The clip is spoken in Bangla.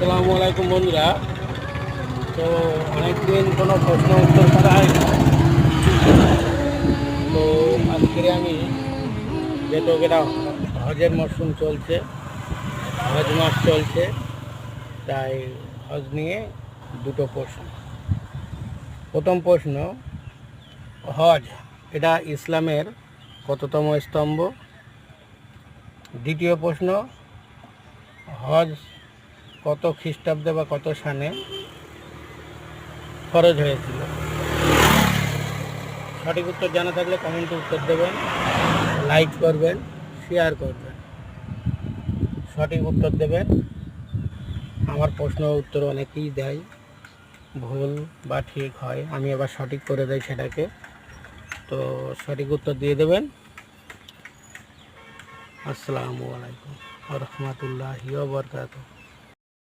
আসসালামু আলাইকুম বন্ধুরা। তো অনেকদিন কোনো প্রশ্ন উত্তর করা হয়নি। তো আজকে আমি যেহেতু এটা হজের মরশুম চলছে, হজ মাস চলছে, তাই হজ নিয়ে দুটো প্রশ্ন। প্রথম প্রশ্ন, হজ এটা ইসলামের কততম স্তম্ভ? দ্বিতীয় প্রশ্ন, হজ কত খ্রিস্টাব্দে বা কত সালে ফরজ হয়েছিল? সঠিক উত্তর জানা থাকলে কমেন্টে উত্তর দেবেন, লাইক করবেন, শেয়ার করবেন। সঠিক উত্তর দেবেন। আমার প্রশ্ন উত্তর অনেকেই দেয়, ভুল বা ঠিক হয়, আমি আবার সঠিক করে দেই সেটাকে। তো সঠিক উত্তর দিয়ে দেবেন। আসসালামু আলাইকুম ওয়া রাহমাতুল্লাহি ওয়া বারাকাতুহু।